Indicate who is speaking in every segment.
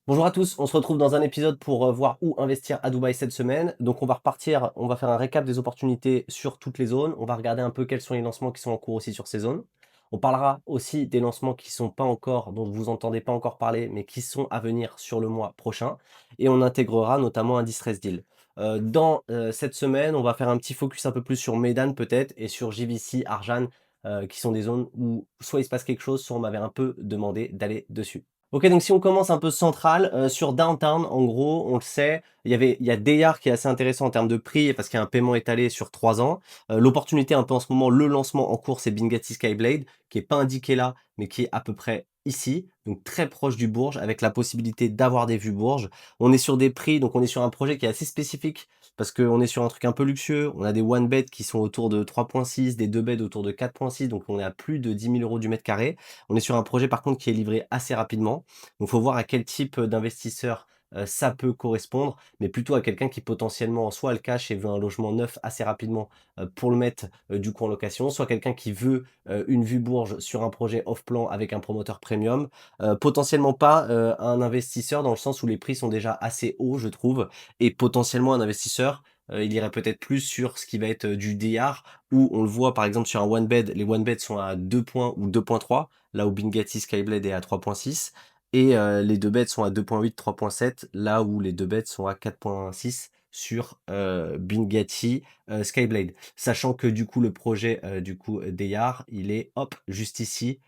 Speaker 1: Bonjour à tous, on se retrouve dans un épisode pour voir où investir à Dubaï cette semaine. Donc on va repartir, on va faire un récap des opportunités sur toutes les zones. On va regarder un peu quels sont les lancements qui sont en cours aussi sur ces zones. On parlera aussi des lancements qui sont pas encore, dont vous entendez pas encore parler, mais qui sont à venir sur le mois prochain. Et on intégrera notamment un distress deal. Dans cette semaine, on va faire un petit focus un peu plus sur Meydan peut-être et sur JVC, Arjan, qui sont des zones où soit il se passe quelque chose, soit on m'avait un peu demandé d'aller dessus. OK, donc si on commence un peu central, sur Downtown, en gros, on le sait, il y a Deyar qui est assez intéressant en termes de prix parce qu'il y a un paiement étalé sur 3 ans. L'opportunité un peu en ce moment, le lancement en cours, c'est Bingati Skyblade, qui est pas indiqué là, mais qui est à peu près ici, donc très proche du Bourges, avec la possibilité d'avoir des vues Bourges. On est sur des prix, donc on est sur un projet qui est assez spécifique parce qu'on est sur un truc un peu luxueux. On a des one bed qui sont autour de 3,6, des 2 beds autour de 4,6, donc on est à plus de 10 000 € du mètre carré. On est sur un projet par contre qui est livré assez rapidement. Donc, faut voir à quel type d'investisseur ça peut correspondre, mais plutôt à quelqu'un qui potentiellement soit a le cash et veut un logement neuf assez rapidement pour le mettre du coup en location, soit quelqu'un qui veut une vue Bourges sur un projet off-plan avec un promoteur premium. Potentiellement pas un investisseur dans le sens où les prix sont déjà assez hauts, je trouve, et potentiellement un investisseur. Il irait peut-être plus sur ce qui va être du DR, où on le voit par exemple sur un one bed, les one beds sont à 2 points ou 2,3, là où Bingati Skyblade est à 3,6. Et les 2 bêtes sont à 2,8, 3,7, là où les 2 bêtes sont à 4,6 sur Bingati Skyblade. Sachant que du coup le projet du coup Deyar, il est hop juste ici,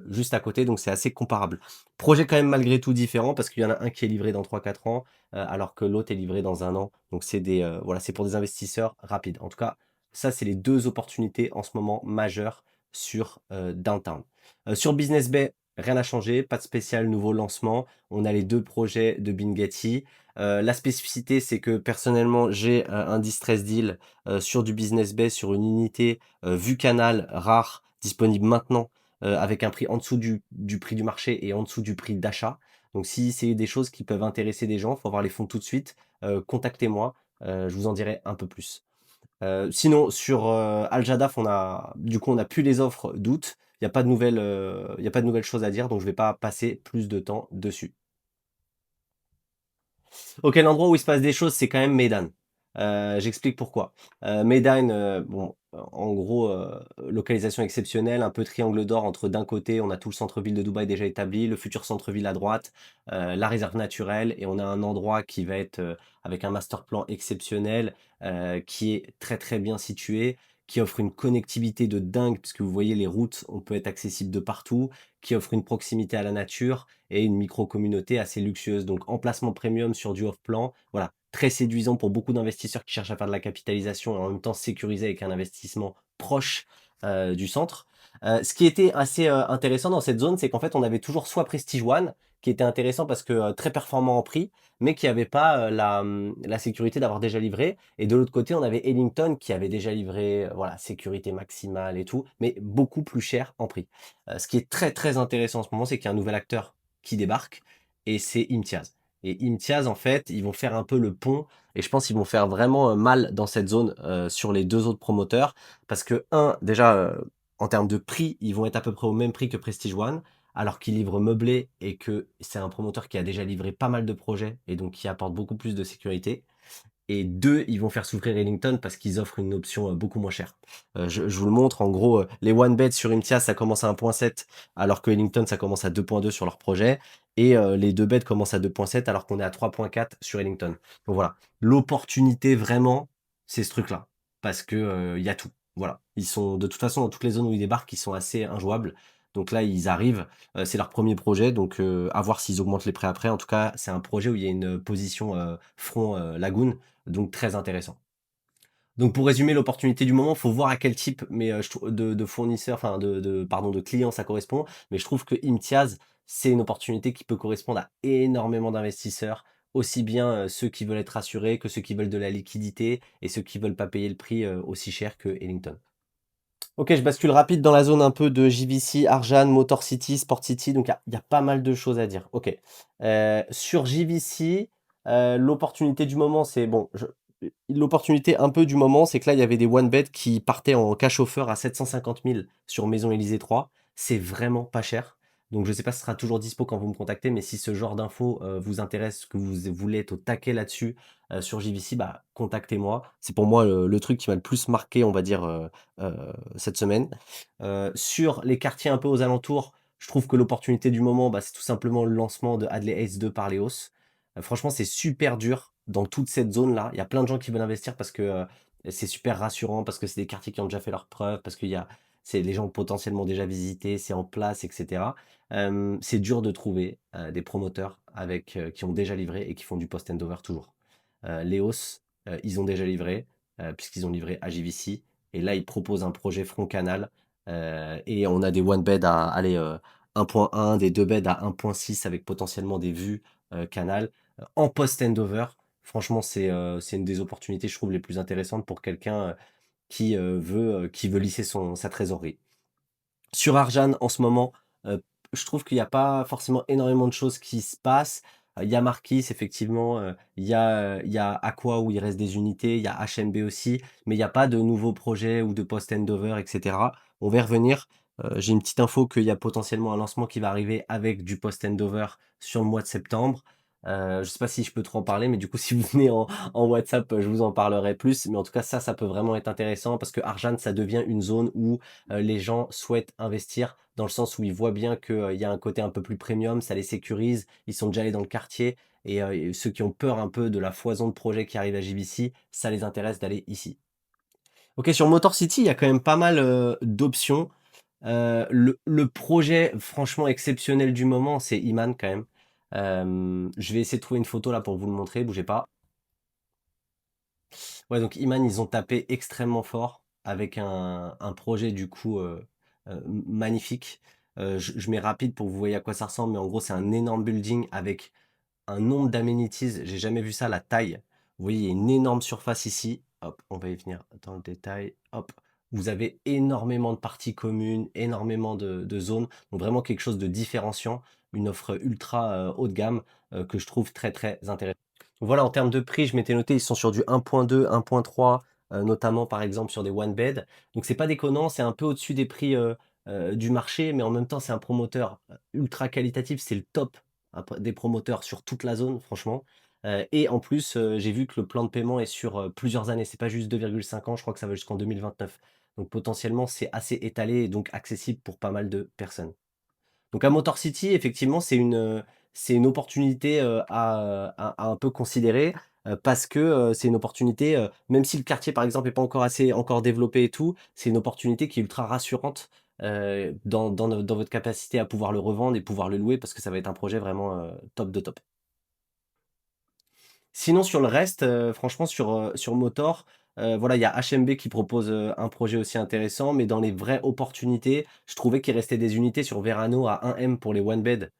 Speaker 1: juste à côté, donc c'est assez comparable. Projet quand même malgré tout différent parce qu'il y en a un qui est livré dans 3-4 ans, alors que l'autre est livré dans 1 an. Donc c'est des voilà, c'est pour des investisseurs rapides. En tout cas, ça c'est les 2 opportunités en ce moment majeures sur Downtown. Sur Business Bay, rien n'a changé, pas de spécial nouveau lancement. On a les 2 projets de Bingati. La spécificité, c'est que personnellement, j'ai un distress deal sur du Business Bay, sur une unité vue canal rare, disponible maintenant, avec un prix en dessous du prix du marché et en dessous du prix d'achat. Donc si c'est des choses qui peuvent intéresser des gens, faut avoir les fonds tout de suite, contactez-moi, je vous en dirai un peu plus. Sinon sur Al Jadaf, on a plus les offres d'août. Il y a pas de nouvelles choses à dire, donc je vais pas passer plus de temps dessus. OK, l'endroit où il se passe des choses, c'est quand même Meydan. J'explique pourquoi. Meydan, bon, en gros, localisation exceptionnelle, un peu triangle d'or entre d'un côté, on a tout le centre-ville de Dubaï déjà établi, le futur centre-ville à droite, la réserve naturelle et on a un endroit qui va être, avec un master plan exceptionnel, qui est très, très bien situé, qui offre une connectivité de dingue puisque vous voyez les routes, on peut être accessible de partout, qui offre une proximité à la nature et une micro-communauté assez luxueuse. Donc emplacement premium sur du off-plan, voilà, très séduisant pour beaucoup d'investisseurs qui cherchent à faire de la capitalisation et en même temps sécurisé avec un investissement proche du centre. Ce qui était assez intéressant dans cette zone, c'est qu'en fait on avait toujours soit Prestige One, qui était intéressant parce que très performant en prix, mais qui avait pas la sécurité d'avoir déjà livré. Et de l'autre côté, on avait Ellington qui avait déjà livré, voilà, sécurité maximale et tout, mais beaucoup plus cher en prix. Ce qui est très très intéressant en ce moment, c'est qu'il y a un nouvel acteur qui débarque et c'est Imtiaz. Et Imtiaz, en fait, ils vont faire un peu le pont et je pense qu'ils vont faire vraiment mal dans cette zone sur les 2 autres promoteurs parce que déjà, en termes de prix, ils vont être à peu près au même prix que Prestige One alors qu'ils livrent meublé et que c'est un promoteur qui a déjà livré pas mal de projets et donc qui apporte beaucoup plus de sécurité. Et 2, ils vont faire souffrir Ellington parce qu'ils offrent une option beaucoup moins chère. Je vous le montre, en gros, les one beds sur Imtiaz, ça commence à 1,7 alors que Ellington, ça commence à 2,2 sur leur projet. Et les 2 beds commencent à 2,7 alors qu'on est à 3,4 sur Ellington. Donc voilà, l'opportunité vraiment, c'est ce truc-là. Parce que il y a tout. Voilà. Ils sont de toute façon dans toutes les zones où ils débarquent, ils sont assez injouables. Donc là, ils arrivent. C'est leur premier projet, donc à voir s'ils augmentent les prix après. En tout cas, c'est un projet où il y a une position front lagoon, donc très intéressant. Donc pour résumer l'opportunité du moment, faut voir à quel type mais je trou de fournisseurs, enfin pardon, de clients ça correspond. Mais je trouve que Imtiaz, c'est une opportunité qui peut correspondre à énormément d'investisseurs, aussi bien, ceux qui veulent être rassurés que ceux qui veulent de la liquidité et ceux qui veulent pas payer le prix, aussi cher que Ellington. OK, je bascule rapide dans la zone un peu de JVC, Arjan, Motor City, Sport City, donc il y a pas mal de choses à dire. OK. Sur JVC, l'opportunité du moment, c'est bon, l'opportunité un peu du moment, c'est que là, il y avait des one bet qui partaient en cash offer à 750 000 sur Maison Élysée 3. C'est vraiment pas cher. Donc je ne sais pas si ce sera toujours dispo quand vous me contactez, mais si ce genre d'infos, vous intéresse, que vous voulez être au taquet là-dessus, sur JVC, bah, contactez-moi. C'est pour moi le truc qui m'a le plus marqué, on va dire, cette semaine. Sur les quartiers un peu aux alentours, je trouve que l'opportunité du moment, bah, c'est tout simplement le lancement de Hadley Ace 2 par Leos. Franchement, c'est super dur dans toute cette zone-là. Il y a plein de gens qui veulent investir parce que, c'est super rassurant, parce que c'est des quartiers qui ont déjà fait leurs preuves, parce qu'il y a c'est les gens ont potentiellement déjà visité, c'est en place et cetera. C'est dur de trouver, des promoteurs avec, qui ont déjà livré et qui font du post handover toujours. Leos, ils ont déjà livré, puisqu'ils ont livré à JVC et là, ils proposent un projet front canal, et on a des one bed à aller, 1.1, des 2 beds à 1.6 avec potentiellement des vues, canal, en post handover. Franchement, c'est une des opportunités, je trouve, les plus intéressantes pour quelqu'un, qui veut lisser sa trésorerie. Sur Arjan, en ce moment, je trouve qu'il y a pas forcément énormément de choses qui se passent. Il y a Marquis effectivement, il y a Aqua où il reste des unités, il y a HMB aussi, mais il y a pas de nouveaux projets ou de post handover et cetera. On va y revenir. J'ai une petite info qu'il y a potentiellement un lancement qui va arriver avec du post handover sur le mois de septembre. Je sais pas si je peux trop en parler, mais du coup, si vous venez en WhatsApp, je vous en parlerai plus. Mais en tout cas, ça peut vraiment être intéressant parce que Arjan, ça devient une zone où les gens souhaitent investir dans le sens où ils voient bien qu'il y a un côté un peu plus premium, ça les sécurise, ils sont déjà allés dans le quartier et ceux qui ont peur un peu de la foison de projets qui arrivent à JVC, ça les intéresse d'aller ici. OK, sur Motor City, il y a quand même pas mal, d'options. Le projet franchement exceptionnel du moment, c'est Iman quand même. Je vais essayer de trouver une photo là pour vous le montrer, bougez pas. Ouais, donc Iman, ils ont tapé extrêmement fort avec un projet du coup magnifique. Je mets rapide pour que vous voyez à quoi ça ressemble, mais en gros, c'est un énorme building avec un nombre d'amenities. J'ai jamais vu ça, la taille. Vous voyez, il y a une énorme surface ici. Hop, on va y venir dans le détail. Hop, vous avez énormément de parties communes, énormément de zones. Donc vraiment quelque chose de différenciant, une offre ultra haut de gamme que je trouve très très intéressante. Voilà, en termes de prix, je m'étais noté, ils sont sur du 1.2, 1.3, notamment par exemple sur des one bed. Donc c'est pas déconnant, c'est un peu au-dessus des prix, du marché, mais en même temps, c'est un promoteur, ultra qualitatif, c'est le top des promoteurs sur toute la zone, franchement. Et en plus, j'ai vu que le plan de paiement est sur, plusieurs années. C'est pas juste 2,5 ans, je crois que ça va jusqu'en 2029. Donc potentiellement, c'est assez étalé et donc accessible pour pas mal de personnes. Donc à Motor City, effectivement, c'est une opportunité, à un peu considérer, parce que, c'est une opportunité, même si le quartier, par exemple, est pas encore développé et tout, c'est une opportunité qui est ultra rassurante, dans votre capacité à pouvoir le revendre et pouvoir le louer parce que ça va être un projet vraiment, top de top. Sinon sur le reste, franchement sur Motor, voilà, il y a HMB qui propose, un projet aussi intéressant, mais dans les vraies opportunités, je trouvais qu'il restait des unités sur Verano à 1 M pour les one bed.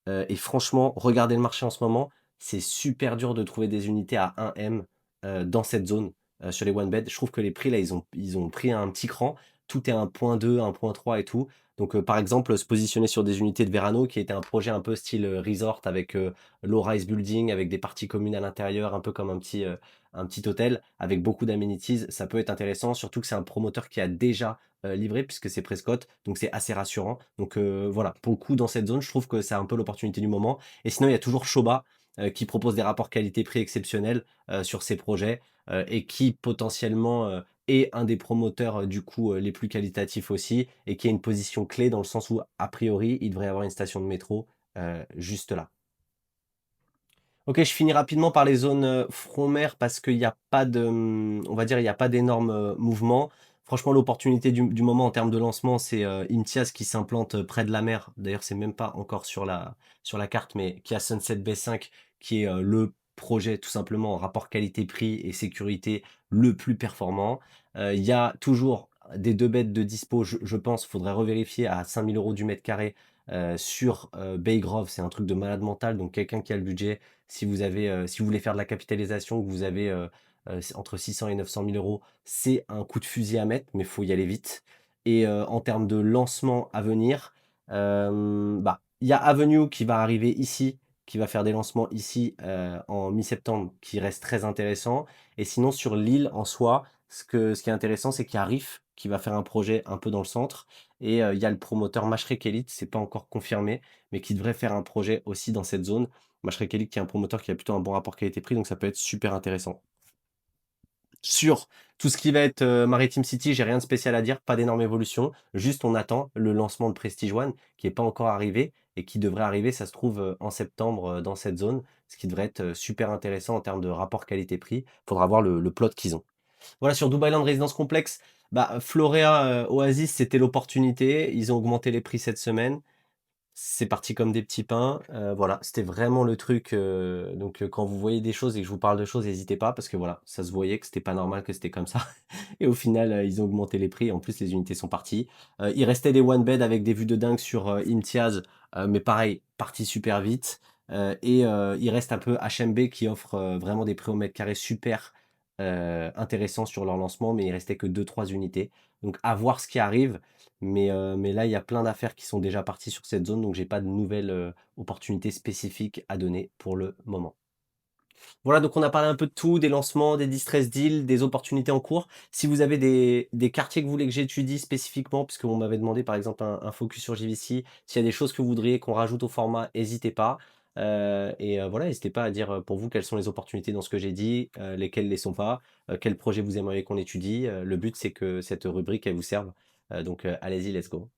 Speaker 1: Et franchement, regardez le marché en ce moment, c'est super dur de trouver des unités à 1 M, dans cette zone, sur les one bed. Je trouve que les prix là, ils ont pris un petit cran. Tout est 1.2, 1.3 et tout. Donc, par exemple, se positionner sur des unités de Verano qui était un projet un peu style, resort avec, low rise building, avec des parties communes à l'intérieur, un peu comme un petit hôtel avec beaucoup d'amenities, ça peut être intéressant, surtout que c'est un promoteur qui a déjà, livré puisque c'est Prescott, donc c'est assez rassurant. Donc, voilà, pour le coup, dans cette zone, je trouve que c'est un peu l'opportunité du moment. Et sinon, il y a toujours Shoba, qui propose des rapports qualité-prix exceptionnels, sur ses projets, et qui potentiellement, est un des promoteurs, du coup, les plus qualitatifs aussi et qui a une position clé dans le sens où, a priori, il devrait y avoir une station de métro, juste là. OK, je finis rapidement par les zones, front mer parce qu'il y a pas de, on va dire, il y a pas d'énormes, mouvements. Franchement, l'opportunité du moment en termes de lancement, c'est, Imtiaz qui s'implante, près de la mer. D'ailleurs, c'est même pas encore sur la carte, mais qui a Sunset Bay 5 qui est, le projet tout simplement en rapport qualité-prix et sécurité le plus performant. Il y a toujours des 2 beds de dispo, je pense, faudrait revérifier à 5 000 € du mètre carré, sur, Baygrove. C'est un truc de malade mental, donc quelqu'un qui a le budget, si vous voulez faire de la capitalisation, que vous avez, entre 600 et 900 000 €, c'est un coup de fusil à mettre, mais il faut y aller vite. Et en termes de lancement à venir, bah, il y a Avenue qui va arriver ici, qui va faire des lancements ici, en mi-septembre, qui reste très intéressant. Et sinon sur l'île en soi, Ce qui est intéressant, c'est qu'il y a Riff qui va faire un projet un peu dans le centre et il y a le promoteur Mashrek Elite, c'est pas encore confirmé, mais qui devrait faire un projet aussi dans cette zone. Mashrek Elite qui est un promoteur qui a plutôt un bon rapport qualité-prix, donc ça peut être super intéressant. Sur tout ce qui va être, Maritime City, j'ai rien de spécial à dire, pas d'énorme évolution. Juste on attend le lancement de Prestige One qui est pas encore arrivé et qui devrait arriver, ça se trouve, en septembre, dans cette zone, ce qui devrait être, super intéressant en termes de rapport qualité-prix. Faudra voir le plot qu'ils ont. Voilà, sur Dubai Land Résidence Complexe, bah, Florea, Oasis, c'était l'opportunité. Ils ont augmenté les prix cette semaine. C'est parti comme des petits pains, voilà, c'était vraiment le truc, donc quand vous voyez des choses et que je vous parle de choses, n'hésitez pas parce que voilà, ça se voyait que c'était pas normal que c'était comme ça et au final, ils ont augmenté les prix. En plus, les unités sont parties. Il restait des one bed avec des vues de dingue sur, Imtiaz, mais pareil, parti super vite, il reste un peu HMB qui offre, vraiment des prix au mètre carré super, intéressants sur leur lancement, mais il restait que deux trois unités. Donc à voir ce qui arrive. Mais là, il y a plein d'affaires qui sont déjà parties sur cette zone, donc j'ai pas de nouvelles, opportunités spécifiques à donner pour le moment. Voilà, donc on a parlé un peu de tout, des lancements, des distress deals, des opportunités en cours. Si vous avez des quartiers que vous voulez que j'étudie spécifiquement, puisqu'on m'avait demandé par exemple un focus sur JVC, s'il y a des choses que vous voudriez qu'on rajoute au format, n'hésitez pas. Voilà, n'hésitez pas à dire, pour vous quelles sont les opportunités dans ce que j'ai dit, lesquelles ne les sont pas, quels projets vous aimeriez qu'on étudie. Le but c'est que cette rubrique elle vous serve. Donc allez-y, let's go.